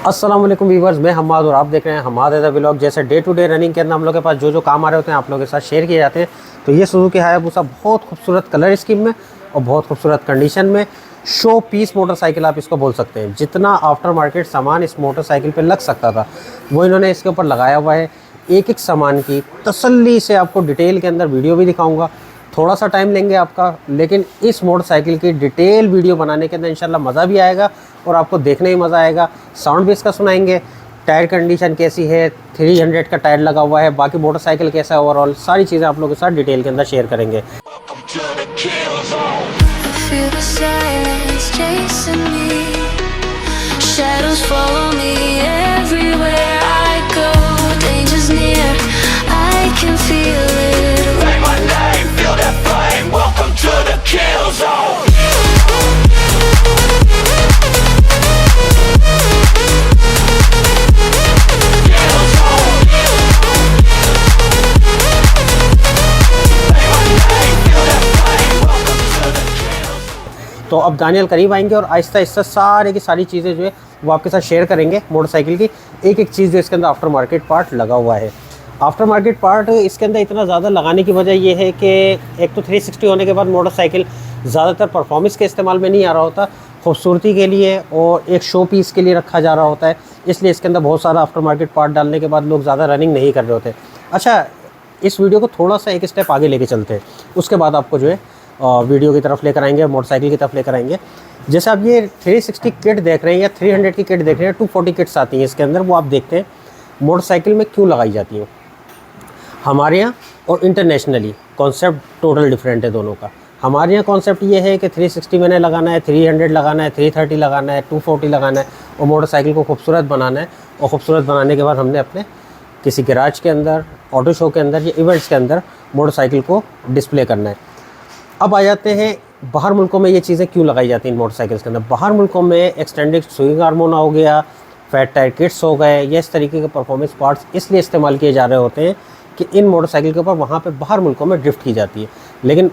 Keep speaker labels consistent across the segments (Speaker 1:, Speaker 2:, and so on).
Speaker 1: अस्सलाम वालेकुम व्यूवर्स, मैं हम्माद और आप देख रहे हैं हम्माद एज़ अ व्लॉग। जैसे डे टू डे रनिंग के अंदर हम लोग के पास जो जो काम आ रहे होते हैं आप लोगों के साथ शेयर किए जाते हैं। तो ये सुजुकी हायाबुसा बहुत खूबसूरत कलर स्कीम में और बहुत खूबसूरत कंडीशन में शो पीस मोटरसाइकिल आप इसको बोल सकते हैं। जितना आफ्टर मार्केट सामान इस मोटरसाइकिल पे लग सकता था वो इन्होंने इसके ऊपर लगाया हुआ है। एक एक सामान की तसल्ली से आपको डिटेल के अंदर वीडियो भी दिखाऊंगा। थोड़ा सा टाइम लेंगे आपका, लेकिन इस मोटरसाइकिल की डिटेल वीडियो बनाने के अंदर इंशाल्लाह मज़ा भी आएगा और आपको देखने में मज़ा आएगा। साउंड भी इसका सुनाएंगे, टायर कंडीशन कैसी है, 300 का टायर लगा हुआ है, बाकी मोटरसाइकिल कैसा है, ओवरऑल सारी चीज़ें आप लोगों के साथ डिटेल के अंदर शेयर करेंगे। तो अब दानियल करीब आएंगे और आहिस्ता आहिस्ता सारे की सारी चीज़ें जो है वो आपके साथ शेयर करेंगे। मोटरसाइकिल की एक एक चीज़ जो इसके अंदर आफ्टर मार्केट पार्ट लगा हुआ है। आफ्टर मार्केट पार्ट इसके अंदर इतना ज़्यादा लगाने की वजह ये है कि एक तो 360 होने के बाद मोटरसाइकिल ज़्यादातर परफॉर्मेंस के इस्तेमाल में नहीं आ रहा होता, खूबसूरती के लिए और एक शो पीस के लिए रखा जा रहा होता है। इसलिए इसके अंदर बहुत सारा आफ्टर मार्केट पार्ट डालने के बाद लोग ज़्यादा रनिंग नहीं कर रहे होते। अच्छा, इस वीडियो को थोड़ा सा एक स्टेप आगे लेके चलते हैं, उसके बाद आपको जो है वीडियो की तरफ लेकर आएंगे, मोटरसाइकिल की तरफ लेकर आएंगे। जैसे आप ये 360 किट देख रहे हैं या 300 की किट देख रहे हैं, 240 किट्स आती हैं इसके अंदर। वो आप देखते हैं मोटरसाइकिल में क्यों लगाई जाती हैं। हमारे यहाँ और इंटरनेशनली कॉन्सेप्ट टोटल डिफरेंट है दोनों का। हमारे यहाँ कॉन्सेप्ट ये है कि 360 मैंने लगाना है, 300 लगाना है, 330 लगाना है, 240 लगाना है और मोटरसाइकिल को खूबसूरत बनाना है। और ख़ूबसूरत बनाने के बाद हमने अपने किसी गैराज के अंदर, ऑटो शो के अंदर या इवेंट्स के अंदर मोटरसाइकिल को डिस्प्ले करना है। अब आ जाते हैं बाहर मुल्कों में ये चीज़ें क्यों लगाई जाती हैं मोटरसाइकिल्स के अंदर। बाहर मुल्कों में एक्सटेंडेड स्विंग हार्मोना हो गया, फैट टायर किट्स हो गए, या इस तरीके के परफॉर्मेंस पार्ट्स इसलिए इस्तेमाल किए जा रहे होते हैं कि इन मोटरसाइकिल के ऊपर वहाँ पे बाहर मुल्कों में ड्रिफ्ट की जाती है। लेकिन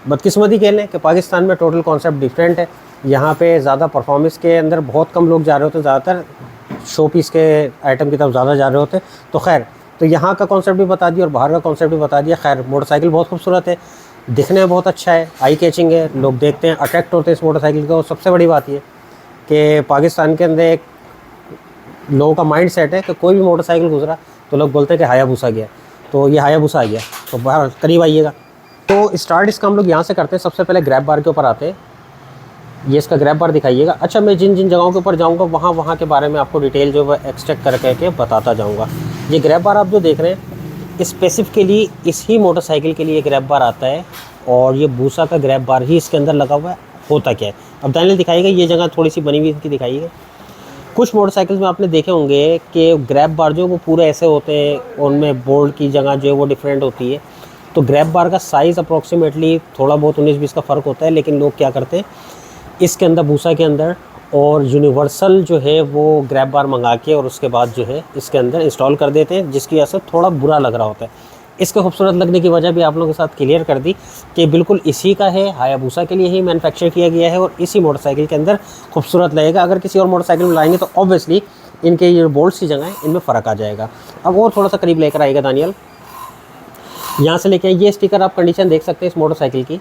Speaker 1: बदकिस्मती कह लें कि पाकिस्तान में टोटल कॉन्सेप्ट डिफरेंट है। यहाँ पे ज़्यादा परफॉर्मेंस के अंदर बहुत कम लोग जा रहे होते हैं, ज़्यादातर शो पीस के आइटम की तरफ ज़्यादा जा रहे होते हैं। तो खैर, तो यहाँ का कॉन्सेप्ट भी बता दिया और बाहर का कॉन्सेप्ट भी बता दिया। खैर, मोटरसाइकिल बहुत खूबसूरत है, दिखने में बहुत अच्छा है, आई कैचिंग है, लोग देखते हैं, अट्रैक्ट होते हैं इस मोटरसाइकिल को। और सबसे बड़ी बात ये कि पाकिस्तान के अंदर एक लोगों का माइंड सेट है कि कोई भी मोटरसाइकिल गुजरा तो लोग बोलते हैं कि हायाबुसा गया, तो ये हायाबुसा आ गया। तो बाहर करीब आइएगा। तो स्टार्ट इसका हम लोग यहाँ से करते हैं। सबसे पहले ग्रैब बार के ऊपर आते हैं। ये इसका ग्रैब बार दिखाइएगा। अच्छा, मैं जिन जिन जगहों के ऊपर जाऊँगा वहाँ के बारे में आपको डिटेल जो है एक्सट्रैक्ट करके बताता जाऊँगा। ये ग्रैब बार आप जो देख रहे हैं स्पेसिफिकली इस ही मोटरसाइकिल के लिए ग्रैब बार आता है और ये बूसा का ग्रैब बार ही इसके अंदर लगा हुआ है। होता क्या है अब दानियल दिखाइएगा। ये जगह थोड़ी सी बनी हुई इनकी दिखाइएगा। कुछ मोटरसाइकिल्स में आपने देखे होंगे कि ग्रैब बार जो वो पूरे ऐसे होते हैं, उनमें बोल्ट की जगह जो है वो डिफरेंट होती है। तो ग्रैब बार का साइज़ अप्रॉक्सीमेटली थोड़ा बहुत 19-20 का फ़र्क होता है, लेकिन लोग क्या करते हैं इसके अंदर बूसा के अंदर और यूनिवर्सल जो है वो ग्रैब बार मंगा के और उसके बाद जो है इसके अंदर इंस्टॉल कर देते हैं, जिसकी वजह से थोड़ा बुरा लग रहा होता है। इसके खूबसूरत लगने की वजह भी आप लोगों के साथ क्लियर कर दी कि बिल्कुल इसी का है, हायाबुसा के लिए ही मैन्युफैक्चर किया गया है और इसी मोटरसाइकिल के अंदर खूबसूरत लगेगा। अगर किसी और मोटरसाइकिल में लाएंगे तो ऑब्वियसली इनके ये बोल्ट्स की जगह है इनमें फ़र्क आ जाएगा। अब और थोड़ा सा करीब लेकर आएगा दानियल। यहाँ से लेके ये स्टिकर आप कंडीशन देख सकते हैं इस मोटरसाइकिल की।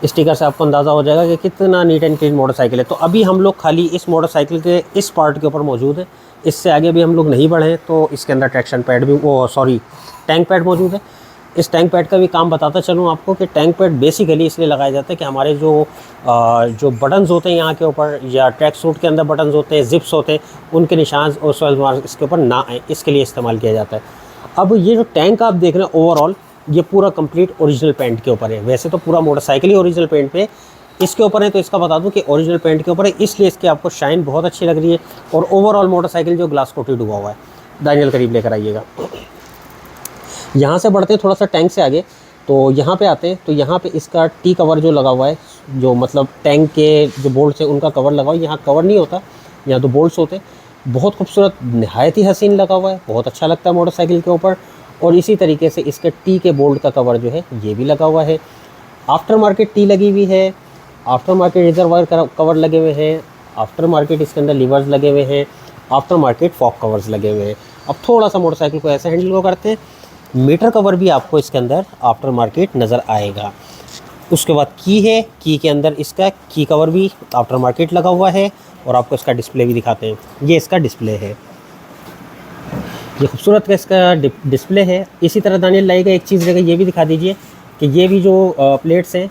Speaker 1: स्टिकर से आपको अंदाज़ा हो जाएगा कि कितना नीट एंड क्लीन मोटरसाइकिल है। तो अभी हम लोग खाली इस मोटरसाइकिल के इस पार्ट के ऊपर मौजूद है, इससे आगे भी हम लोग नहीं बढ़े। तो इसके अंदर ट्रैक्शन पैड भी टैंक पैड मौजूद है। इस टैंक पैड का भी काम बताता चलूँ आपको कि टैंक पैड बेसिकली इसलिए लगाया जाता है कि हमारे जो बटन्स होते हैं यहाँ के ऊपर या ट्रैक सूट के अंदर बटन्स होते हैं, जिप्स होते हैं, उनके निशान और सॉइल मार्क इसके ऊपर ना आए, इसके लिए इस्तेमाल किया जाता है। अब ये जो टैंक आप देख रहे हैं ओवरऑल ये पूरा कंप्लीट ओरिजिनल पेंट के ऊपर है। वैसे तो पूरा मोटरसाइकिल ही ओरिजिनल पेंट पे इसके ऊपर है, तो इसका बता दूं कि ओरिजिनल पेंट के ऊपर है, इसलिए इसकी आपको शाइन बहुत अच्छी लग रही है। और ओवरऑल मोटरसाइकिल जो ग्लास कोटेड हुआ हुआ है। दानियल करीब लेकर आइएगा। यहाँ से बढ़ते हैं थोड़ा सा टैंक से आगे, तो यहाँ पे आते हैं। तो यहाँ पे इसका टी कवर जो लगा हुआ है, जो मतलब टैंक के जो बोल्ट्स हैं उनका कवर लगा हुआ है। यहाँ कवर नहीं होता, यहाँ तो बोल्ट्स होते हैं। बहुत खूबसूरत, नहायत ही हसीन लगा हुआ है, बहुत अच्छा लगता है मोटरसाइकिल के ऊपर। और इसी तरीके से इसके टी के बोल्ट का कवर जो है ये भी लगा हुआ है। आफ्टर मार्केट टी लगी हुई है, आफ्टर मार्केट रिजर्वायर कवर लगे हुए हैं, आफ्टर मार्केट इसके अंदर लीवर्स लगे हुए हैं, आफ्टर मार्केट फॉग कवर्स लगे हुए हैं। अब थोड़ा सा मोटरसाइकिल को ऐसे हैंडल को करते हैं, मीटर कवर भी आपको इसके अंदर आफ्टर मार्केट नज़र आएगा। उसके बाद की है, की के अंदर इसका की कवर भी आफ्टर मार्केट लगा हुआ है और आपको इसका डिस्प्ले भी दिखाते हैं। ये इसका डिस्प्ले है, ये खूबसूरत का इसका डिस्प्ले है। इसी तरह दानियल लाएगा एक चीज़ रहेगा, ये भी दिखा दीजिए कि ये भी जो प्लेट्स हैं,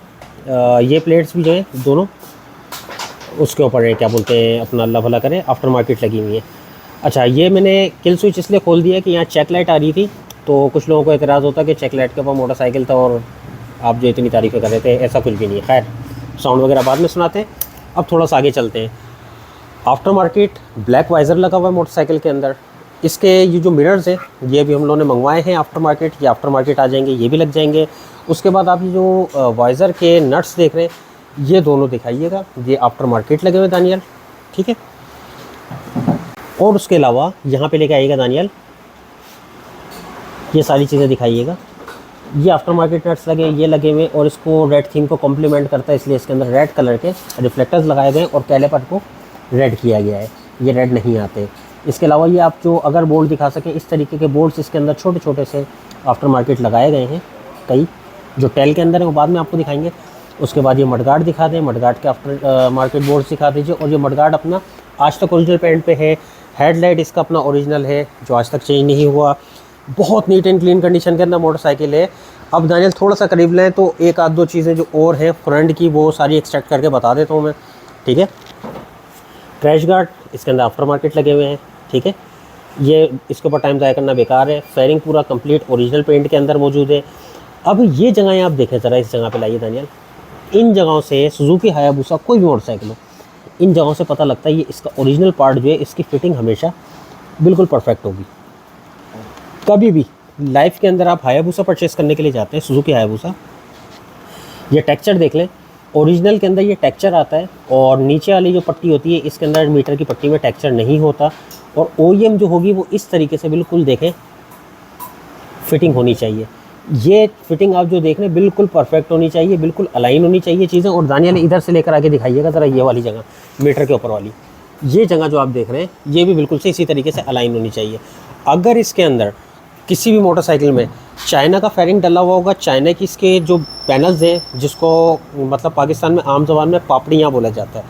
Speaker 1: ये प्लेट्स भी जो है दोनों उसके ऊपर है, क्या बोलते हैं अपना, अल्लाह भला करे, आफ्टर मार्केट लगी हुई है। अच्छा, ये मैंने किल स्विच इसलिए खोल दिया कि यहाँ चेक लाइट आ रही थी, तो कुछ लोगों को एतराज़ होता कि चेक लाइट के ऊपर मोटरसाइकिल था और आप जो इतनी तारीफ़ें कर रहे थे, ऐसा कुछ भी नहीं है। खैर, साउंड वगैरह बाद में सुनाते हैं। अब थोड़ा सा आगे चलते हैं। आफ्टर मार्केट ब्लैक वाइज़र लगा हुआ है मोटरसाइकिल के अंदर। इसके ये जो मिरर्स हैं, ये भी हम लोगों ने मंगवाए हैं आफ्टर मार्केट, ये आफ्टर मार्केट आ जाएंगे, ये भी लग जाएंगे। उसके बाद आप ये जो वाइज़र के नट्स देख रहे हैं, ये दोनों दिखाइएगा, ये आफ्टर मार्केट लगे हुए दानियल, ठीक है। और उसके अलावा यहाँ पे लेके आइएगा दानियल, ये सारी चीज़ें दिखाइएगा। ये आफ्टर मार्केट नट्स लगे, ये लगे हुए, और इसको रेड थीम को कॉम्प्लीमेंट करता है, इसलिए इसके अंदर रेड कलर के रिफ्लेक्टर्स लगाए गए और कैलिपर को रेड किया गया है, ये रेड नहीं आते। इसके अलावा ये आप जो अगर बोर्ड दिखा सकें, इस तरीके के बोर्ड्स इसके अंदर छोटे छोटे से आफ्टर मार्केट लगाए गए हैं। कई जो टेल के अंदर है वो बाद में आपको दिखाएंगे। उसके बाद ये मडगार्ड दिखा दें, मडगार्ड के आफ्टर मार्केट बोर्ड्स दिखा दीजिए। और ये मडगार्ड अपना आज तक ओरिजिनल पेंट पे है। हेडलाइट इसका अपना ओरिजिनल है, जो आज तक चेंज नहीं हुआ। बहुत नीट एंड क्लीन कंडीशन के अंदर मोटरसाइकिल है। अब दानियल थोड़ा सा करीब लें तो एक आध दो चीज़ें जो और हैं फ्रंट की, वो सारी एक्सट्रैक्ट करके बता देता हूँ मैं, ठीक है। क्रैश गार्ड इसके अंदर आफ्टर मार्केट लगे हुए हैं, ठीक है। ये इसके ऊपर टाइम ज़ाया करना बेकार है। फेयरिंग पूरा कंप्लीट ओरिजिनल पेंट के अंदर मौजूद है। अब ये जगहें आप देखें ज़रा, इस जगह पे लाइए दानियल। इन जगहों से सुजुकी हायाबुसा कोई भी मोटरसाइकिल हो, इन जगहों से पता लगता है ये इसका ओरिजिनल पार्ट जो है, इसकी फ़िटिंग हमेशा बिल्कुल परफेक्ट होगी। कभी भी लाइफ के अंदर आप हायाबुसा परचेस करने के लिए जाते हैं, सुजुकी हायाबुसा, ये टेक्सचर देख लें, ओरिजिनल के अंदर ये टेक्सचर आता है और नीचे वाली जो पट्टी होती है इसके अंदर मीटर की पट्टी में टेक्सचर नहीं होता। और OEM जो होगी वो इस तरीके से बिल्कुल देखें फिटिंग होनी चाहिए। ये फिटिंग आप जो देख रहे हैं बिल्कुल परफेक्ट होनी चाहिए, बिल्कुल अलाइन होनी चाहिए चीज़ें। और दानियल इधर से लेकर आके दिखाइएगा ज़रा, ये वाली जगह मीटर के ऊपर वाली ये जगह जो आप देख रहे हैं, ये भी बिल्कुल से इसी तरीके से अलाइन होनी चाहिए। अगर इसके अंदर किसी भी मोटरसाइकिल में चाइना का फेयरिंग डला हुआ होगा, चाइना की इसके जो पैनल्स हैं, जिसको मतलब पाकिस्तान में आम ज़बान में पापड़ियाँ बोला जाता है,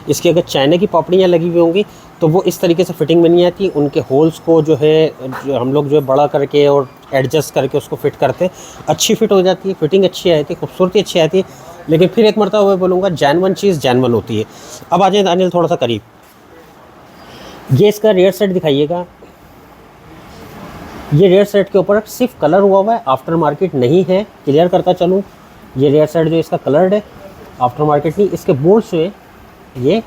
Speaker 1: इसकी अगर चाइना की पापड़ियाँ लगी हुई होंगी तो वो इस तरीके से फिटिंग में नहीं आती। उनके होल्स को जो है, जो हम लोग जो है बड़ा करके और एडजस्ट करके उसको फिट करते, अच्छी फिट हो जाती है, फिटिंग अच्छी आती है, खूबसूरती अच्छी आती है। लेकिन फिर एक मरतबा बोलूँगा, जैनवन चीज़ जैनवन होती है। अब आ जाए दानियल थोड़ा सा करीब, ये इसका रेयर सेट दिखाइएगा। ये रेयर सेट के ऊपर सिर्फ कलर हुआ है, आफ्टर मार्केट नहीं है। क्लियर करता चलूँ, ये रेयर सेट जो इसका कलर्ड है, आफ्टर मार्केट नहीं। इसके बोर्ड्स जो है ये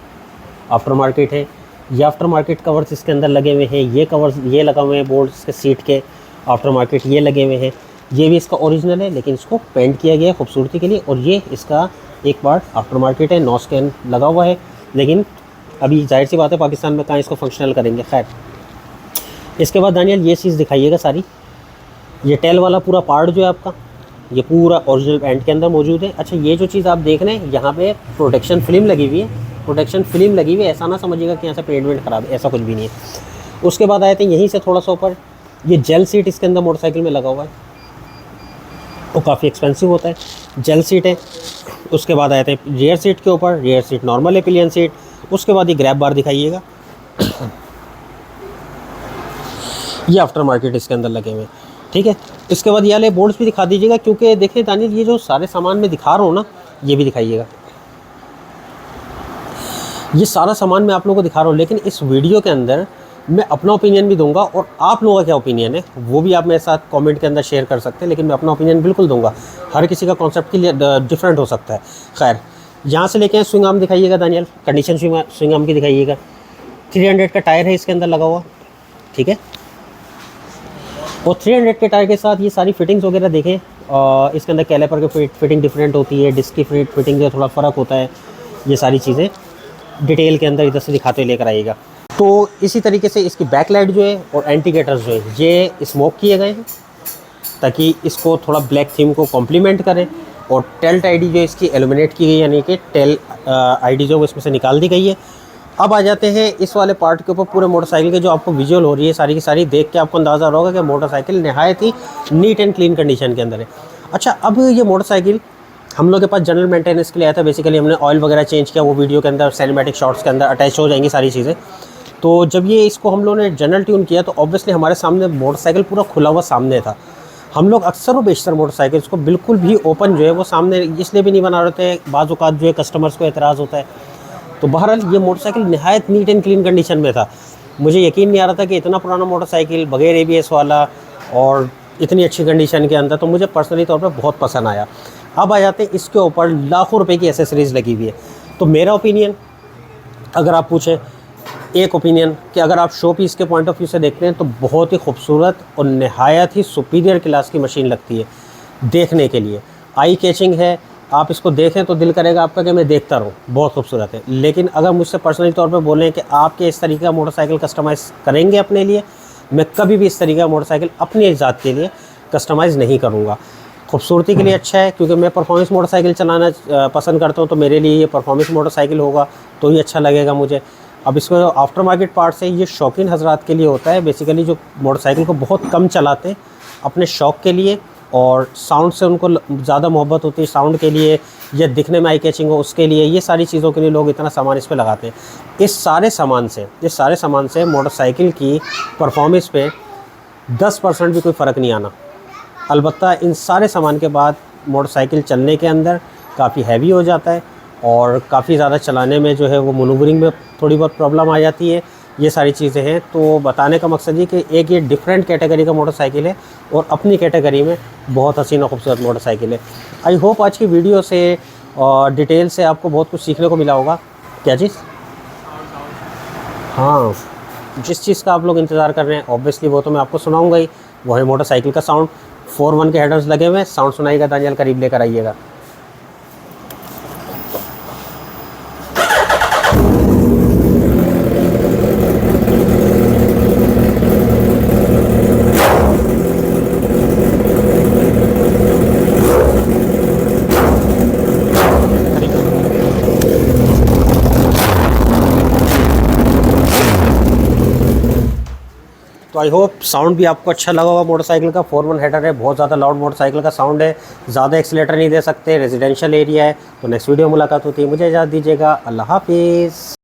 Speaker 1: आफ्टर मार्केट है। ये आफ्टर मार्केट कवर्स इसके अंदर लगे हुए हैं। ये कवर्स ये लगा हुए हैं बोर्ड्स के सीट के, आफ्टर मार्केट ये लगे हुए हैं। ये भी इसका ओरिजिनल है, लेकिन इसको पेंट किया गया है खूबसूरती के लिए। और ये इसका एक पार्ट आफ्टर मार्केट है, नो स्कैन लगा हुआ है। लेकिन अभी जाहिर सी बात है पाकिस्तान में कहाँ इसको फंक्शनल करेंगे। खैर, इसके बाद दानियल ये चीज़ दिखाइएगा सारी। ये टेल वाला पूरा पार्ट जो है आपका, ये पूरा ओरिजिनल पेंट के अंदर मौजूद है। अच्छा, ये जो चीज़ आप देख रहे हैं, यहाँ पे प्रोटेक्शन फिल्म लगी हुई है। प्रोटेक्शन फिल्म लगी हुई है, ऐसा ना समझिएगा कि यहाँ से पेंट वेंट ख़राब है, ऐसा कुछ भी नहीं है। उसके बाद आए थे यहीं से थोड़ा सा ऊपर, ये जेल सीट इसके अंदर मोटरसाइकिल में लगा हुआ है, वो काफ़ी एक्सपेंसिव होता है, जेल सीट है। उसके बाद आए थे रियर सीट के ऊपर, रियर सीट नॉर्मल है, पिलियन सीट। उसके बाद ये ग्रैब बार दिखाइएगा, ये आफ्टर मार्केट इसके अंदर लगे हुए, ठीक है। इसके बाद ये वाले बोर्ड्स भी दिखा दीजिएगा, क्योंकि देखिए दानियल ये जो सारे सामान में दिखा रहा हूँ ना, ये भी दिखाइएगा। ये सारा सामान मैं आप लोगों को दिखा रहा हूँ, लेकिन इस वीडियो के अंदर मैं अपना ओपिनियन भी दूंगा, और आप लोगों का क्या ओपिनियन है वो भी आप मेरे साथ कमेंट के अंदर शेयर कर सकते हैं। लेकिन मैं अपना ओपिनियन बिल्कुल दूंगा, हर किसी का कॉन्सेप्ट के लिए डिफरेंट हो सकता है। खैर, यहाँ से लेके स्विंग आर्म दिखाइएगा दानियल, कंडीशन स्विंग आर्म की दिखाइएगा। 300 का टायर है इसके अंदर लगा हुआ, ठीक है। और 300 के टायर के साथ ये सारी फिटिंग्स वगैरह देखें, इसके अंदर कैलिपर की फिटिंग डिफरेंट होती है, डिस्क की फिटिंग जो थोड़ा फ़र्क होता है। ये सारी चीज़ें डिटेल के अंदर इधर से दिखाते हुए लेकर आइएगा। तो इसी तरीके से इसकी बैकलाइट जो है और इंडिकेटर्स जो है ये स्मोक किए गए हैं, ताकि इसको थोड़ा ब्लैक थीम को कॉम्प्लीमेंट करें। और टेल आईडी जो इसकी एलुमिनेट की गई, यानी कि टेल आईडी जो इसमें से निकाल दी गई है। अब आ जाते हैं इस वाले पार्ट के ऊपर। पूरे मोटरसाइकिल के जो आपको विजुअल हो रही है सारी की सारी, देख के आपको अंदाज़ा होगा कि मोटरसाइकिल नहायत ही नीट एंड क्लीन कंडीशन के अंदर है। अच्छा, अब ये मोटरसाइकिल हम लोग के पास जनरल मेंटेनेंस के लिए आया था। बेसिकली हमने ऑयल वगैरह चेंज किया, वो वीडियो के अंदर सिनेमैटिक शॉट्स के अंदर अटैच हो जाएंगी सारी चीज़ें। तो जब ये इसको हम लोगों ने जनरल ट्यून किया तो ऑब्वियसली हमारे सामने मोटरसाइकिल पूरा खुला हुआ सामने था। हम लोग अक्सर व बेशतर मोटरसाइकिल्स को बिल्कुल भी ओपन जो है वो सामने इसलिए भी नहीं बना रहे थे, बाज़ औक़ात जो है कस्टमर्स को एतराज़ होता है। तो बहरहाल ये मोटरसाइकिल नहायत नीट एंड क्लीन कंडीशन में था। मुझे यकीन नहीं आ रहा था कि इतना पुराना मोटरसाइकिल बगैर ABS वाला और इतनी अच्छी कंडीशन के अंदर, तो मुझे पर्सनली तौर पर बहुत पसंद आया। अब आ जाते हैं इसके ऊपर लाखों रुपए की एसेसरीज़ लगी हुई है। तो मेरा ओपिनियन अगर आप पूछें, एक ओपिनियन कि अगर आप शो पीस के पॉइंट ऑफ व्यू से देखते हैं तो बहुत ही खूबसूरत और नहायत ही सुपीरियर क्लास की मशीन लगती है देखने के लिए। आई कैचिंग है, आप इसको देखें तो दिल करेगा आपका कि मैं देखता रहूं, बहुत खूबसूरत है। लेकिन अगर मुझसे पर्सनली तौर पे बोलें कि आपके इस तरीके का मोटरसाइकिल कस्टमाइज़ करेंगे अपने लिए, मैं कभी भी इस तरीके का मोटरसाइकिल अपनी ज़ात के लिए कस्टमाइज़ नहीं करूँगा। खूबसूरती के लिए अच्छा है, क्योंकि मैं परफॉर्मेंस मोटरसाइकिल चलाना पसंद करता हूँ, तो मेरे लिए ये परफॉर्मेंस मोटरसाइकिल होगा तो ही अच्छा लगेगा मुझे। अब इसको आफ्टर मार्केट पार्ट्स है, ये शौकीन हजरात के लिए होता है बेसिकली, जो मोटरसाइकिल को बहुत कम चलाते हैं अपने शौक़ के लिए, और साउंड से उनको ज़्यादा मोहब्बत होती है, साउंड के लिए या दिखने में आई कैचिंग हो उसके लिए, ये सारी चीज़ों के लिए लोग इतना सामान इस पे लगाते हैं। इस सारे सामान से मोटरसाइकिल की परफॉर्मेंस पे 10% भी कोई फ़र्क नहीं आना। अलबत्ता इन सारे सामान के बाद मोटरसाइकिल चलने के अंदर काफ़ी हैवी हो जाता है और काफ़ी ज़्यादा चलाने में जो है वो मनूवरिंग में थोड़ी बहुत प्रॉब्लम आ जाती है। ये सारी चीज़ें हैं। तो बताने का मकसद ये कि एक ये डिफरेंट कैटेगरी का मोटरसाइकिल है और अपनी कैटेगरी में बहुत हसीन और खूबसूरत मोटरसाइकिल है। आई होप आज की वीडियो से और डिटेल से आपको बहुत कुछ सीखने को मिला होगा। क्या चीज़? हाँ, जिस चीज़ का आप लोग इंतज़ार कर रहे हैं ऑब्वियसली वो तो मैं आपको सुनाऊंगा ही। वो है मोटरसाइकिल का साउंड। 4-1 के हेडर्स लगे हुए हैं, साउंड सुनाइएगा दानियल, करीब लेकर आइएगा। तो आई होप साउंड भी आपको अच्छा लगा होगा। मोटरसाइकिल का 4-1 हेडर है, बहुत ज़्यादा लाउड मोटरसाइकिल का साउंड है, ज़्यादा एक्सीलेटर नहीं दे सकते, रेजिडेंशियल एरिया है। तो नेक्स्ट वीडियो में मुलाकात होती है, मुझे इजाज़त दीजिएगा, अल्लाह हाफिज़।